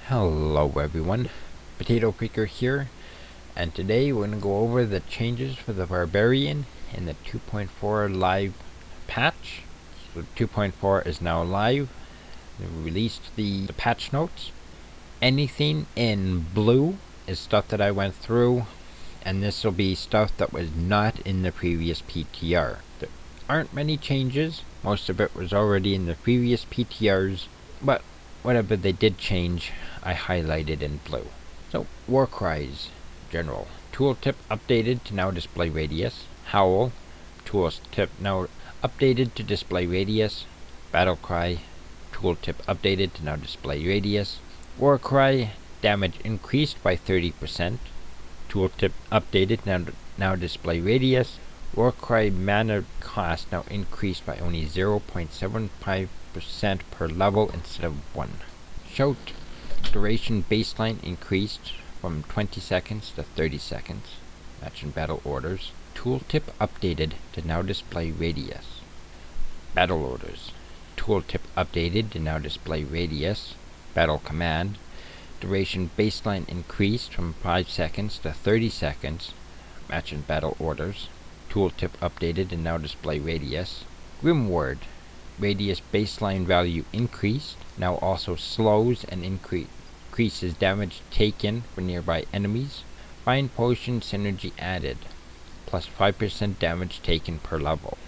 Hello everyone, Potato Picker here, and today we're going to go over the changes for the Barbarian in the 2.4 live patch. So 2.4 is now live. They released the patch notes. Anything in blue is stuff that I went through, and this will be stuff that was not in the previous PTR. There aren't many changes, most of it was already in the previous PTRs, but whatever they did change, I highlighted in blue. So, war cries, general. Tooltip updated to now display radius. Howl, tooltip now updated to display radius. Battle cry, tooltip updated to now display radius. War cry, damage increased by 30%. Tooltip updated now display radius. War cry mana cost now increased by only 0.75% per level instead of 1. Shout duration baseline increased from 20 seconds to 30 seconds. Matching battle orders. Tooltip updated to now display radius. Battle orders. Tooltip updated to now display radius. Battle command. Duration baseline increased from 5 seconds to 30 seconds. Matching battle orders. Tooltip updated and now display radius. Grimward. Radius baseline value increased, now also slows and increases damage taken for nearby enemies. Find potion synergy added, plus 5% damage taken per level.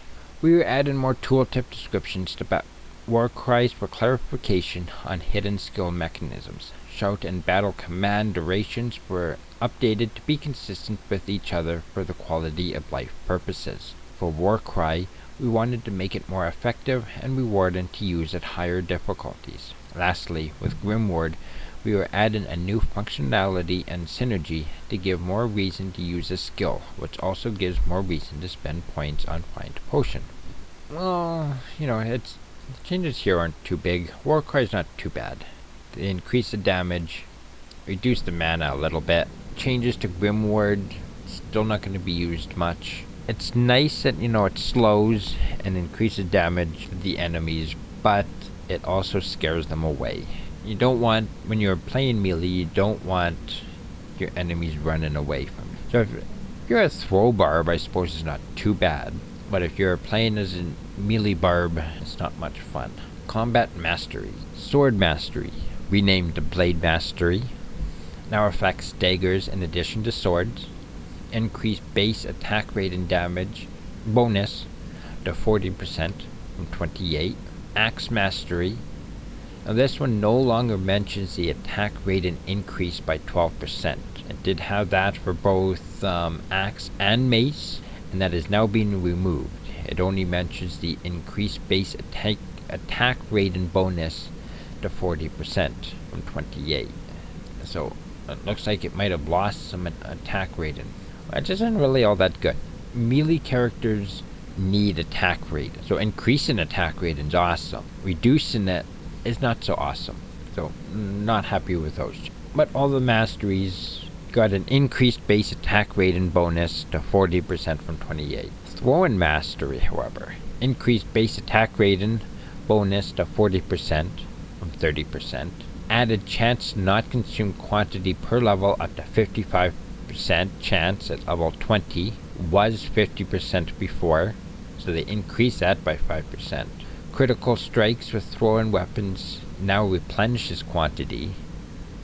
We are adding more tooltip descriptions to war cries for clarification on hidden skill mechanisms. Shout and battle command durations were updated to be consistent with each other for the quality of life purposes. For war cry, we wanted to make it more effective and rewarding to use at higher difficulties. Lastly, with Grimward, we were adding a new functionality and synergy to give more reason to use a skill, which also gives more reason to spend points on Find Potion. Well, the changes here aren't too big. Warcry's not too bad. They increase the damage, reduce the mana a little bit. Changes to Grimward, still not going to be used much. It's nice that, it slows and increases damage to the enemies, but it also scares them away. You don't want, when you're playing melee, you don't want your enemies running away from you. So if you're a throw barb, I suppose it's not too bad. But if you're playing as a melee barb, it's not much fun. Combat Mastery. Sword Mastery. Renamed to Blade Mastery. Now affects daggers in addition to swords. Increased base attack rate and damage bonus to 40% from 28. Axe Mastery. Now this one no longer mentions the attack rate and increase by 12%. It did have that for both axe and mace, and that is now being removed. It only mentions the increased base attack rate and bonus to 40% from 28. So it looks like it might have lost some attack rating, which isn't really all that good. Melee characters need attack rate, so increasing attack rate is awesome. Reducing it is not so awesome, so not happy with those. But all the masteries got an increased base attack rate and bonus to 40% from 28. Throwing Mastery, however, increased base attack rate and bonus to 40% from 30%. Added chance to not consume quantity per level up to 55% chance at level 20, was 50% before, so they increased that by 5%. Critical strikes with thrown weapons now replenishes quantity,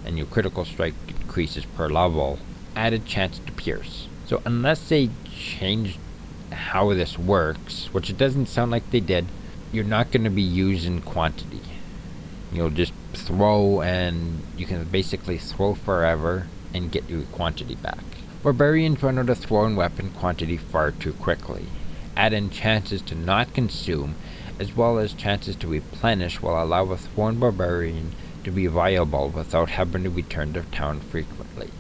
and your critical strike increases per level. Added chance to pierce. So unless they change how this works, which it doesn't sound like they did, you're not going to be using quantity. You'll just throw, and you can basically throw forever and get your quantity back. Barbarians run out of thrown weapon quantity far too quickly. Add in chances to not consume, as well as chances to replenish, will allow a thrown barbarian to be viable without having to return to town frequently.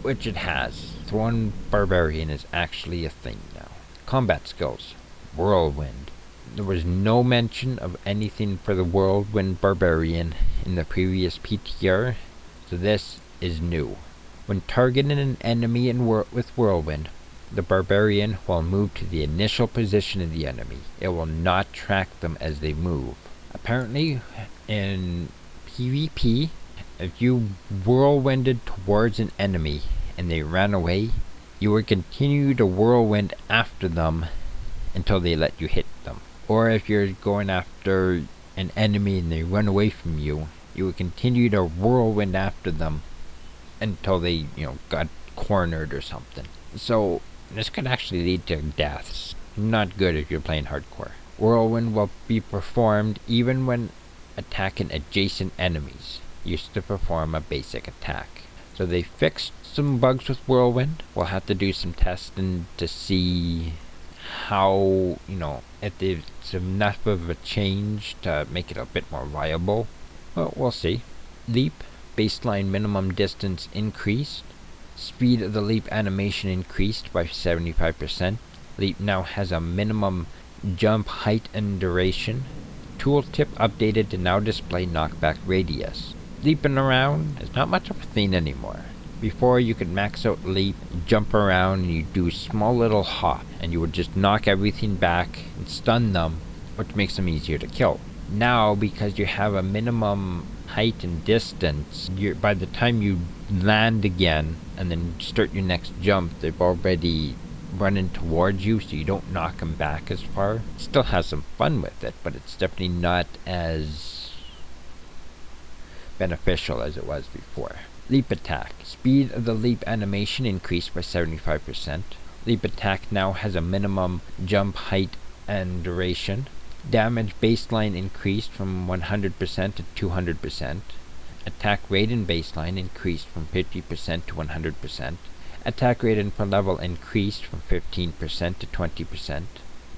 Which it has. Thrown barbarian is actually a thing now. Combat skills. Whirlwind. There was no mention of anything for the Whirlwind Barbarian in the previous PTR, so this is new. When targeting an enemy with Whirlwind, the Barbarian will move to the initial position of the enemy. It will not track them as they move. Apparently, in PvP, if you whirlwinded towards an enemy and they ran away, you would continue to whirlwind after them until they let you hit them. Or if you're going after an enemy and they run away from you, you would continue to whirlwind after them until they, got cornered or something. So this could actually lead to deaths. Not good if you're playing hardcore. Whirlwind will be performed even when attacking adjacent enemies. Used to perform a basic attack. So they fixed some bugs with Whirlwind. We'll have to do some testing to see how, if it's enough of a change to make it a bit more viable. Well, we'll see. Leap, baseline minimum distance increased. Speed of the leap animation increased by 75%. Leap now has a minimum jump height and duration. Tooltip updated to now display knockback radius. Leaping around is not much of a thing anymore. Before, you could max out leap, jump around, and you do a small little hop, and you would just knock everything back and stun them, which makes them easier to kill. Now, because you have a minimum height and distance, by the time you land again and then start your next jump, they've already running towards you, so you don't knock them back as far. Still has some fun with it, but it's definitely not as beneficial as it was before. Leap attack. Speed of the leap animation increased by 75%. Leap attack now has a minimum jump height and duration. Damage baseline increased from 100% to 200%. Attack rate and baseline increased from 50% to 100%. Attack rate and per level increased from 15% to 20%.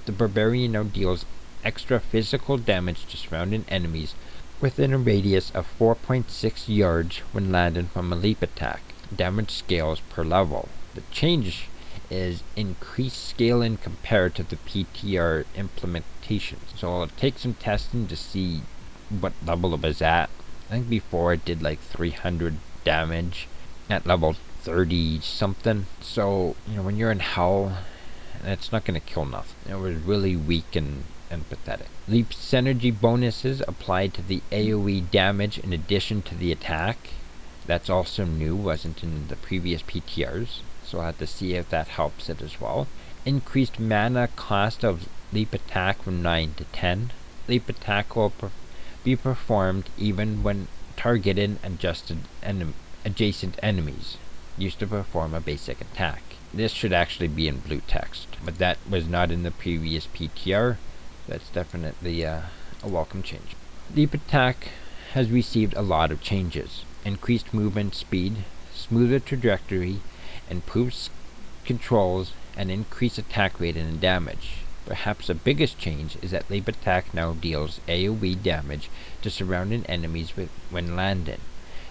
The Barbarian now deals extra physical damage to surrounding enemies within a radius of 4.6 yards when landing from a leap attack. Damage scales per level. The change is increased scaling compared to the PTR implementation. So I'll take some testing to see what level it was at. I think before it did like 300 damage at level 30 something. So, when you're in hell, it's not going to kill nothing. It was really weak and pathetic. Leap synergy bonuses applied to the AoE damage in addition to the attack. That's also new, wasn't in the previous PTRs. So I'll have to see if that helps it as well. Increased mana cost of leap attack from 9 to 10. Leap attack will be performed even when targeting adjacent enemies. Used to perform a basic attack. This should actually be in blue text, but that was not in the previous PTR. That's definitely a welcome change. Leap attack has received a lot of changes. Increased movement speed, smoother trajectory, improved controls, and increased attack rate and damage. Perhaps the biggest change is that leap attack now deals AoE damage to surrounding enemies when landing.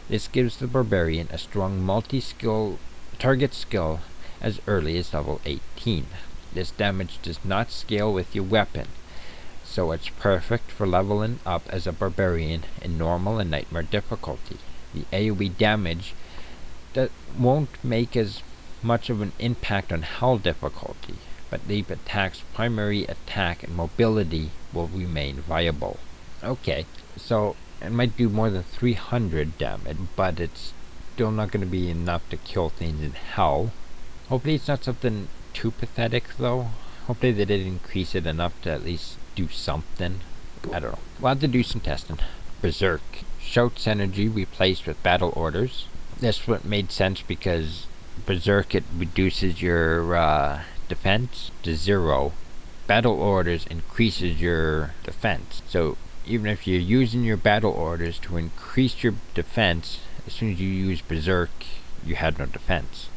This gives the Barbarian a strong multi-skill target skill as early as level 18. This damage does not scale with your weapon, so it's perfect for leveling up as a Barbarian in normal and nightmare difficulty. The AoE damage won't make as much of an impact on hell difficulty, but leap attack's primary attack and mobility will remain viable. Okay, so it might do more than 300 damage, but it's still not going to be enough to kill things in hell. Hopefully it's not something too pathetic though. Hopefully they did increase it enough to at least do something. I don't know. We'll have to do some testing. Berserk. Shout's energy replaced with battle orders. This what made sense because Berserk, it reduces your defense to 0. Battle orders increases your defense. So even if you're using your battle orders to increase your defense, as soon as you use Berserk, you had no defense.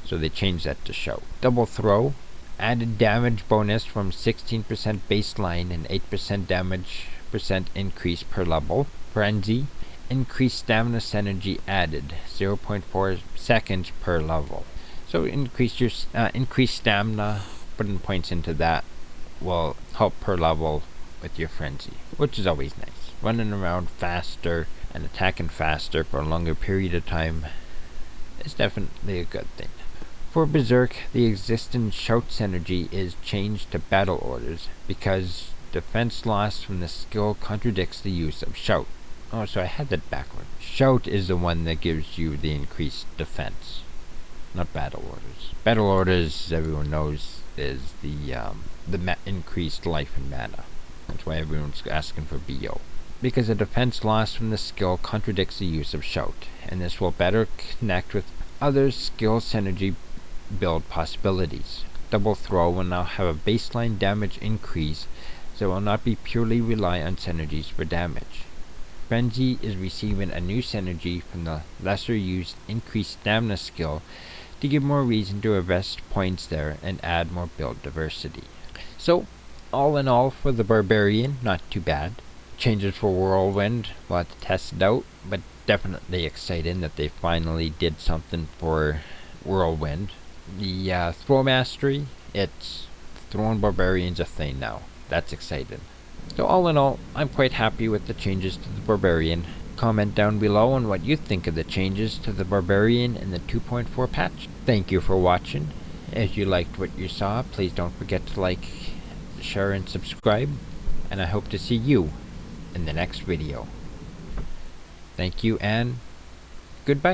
So they changed that to Shout. Double Throw. Added damage bonus from 16% baseline and 8% damage percent increase per level. Frenzy. Increased stamina synergy added, 0.4 seconds per level. So increase your increased stamina, putting points into that will help per level with your frenzy, which is always nice. Running around faster and attacking faster for a longer period of time is definitely a good thing. For Berserk, the existing Shout synergy is changed to battle orders because defense loss from the skill contradicts the use of Shout. Oh, so I had that backward. Shout is the one that gives you the increased defense, not battle orders. Battle orders, everyone knows, is the increased life and mana. That's why everyone's asking for BO. Because a defense loss from the skill contradicts the use of shout, and this will better connect with other skill synergy build possibilities. Double throw will now have a baseline damage increase, so it will not be purely rely on synergies for damage. Frenzy is receiving a new synergy from the lesser used increased stamina skill to give more reason to invest points there and add more build diversity. So, all in all, for the Barbarian, not too bad. Changes for Whirlwind, we'll have to test it out, but definitely exciting that they finally did something for Whirlwind. The throw mastery, it's throwing Barbarian's a thing now. That's exciting. So all in all, I'm quite happy with the changes to the Barbarian. Comment down below on what you think of the changes to the Barbarian in the 2.4 patch. Thank you for watching. If you liked what you saw, please don't forget to like, share, and subscribe. And I hope to see you in the next video. Thank you and goodbye.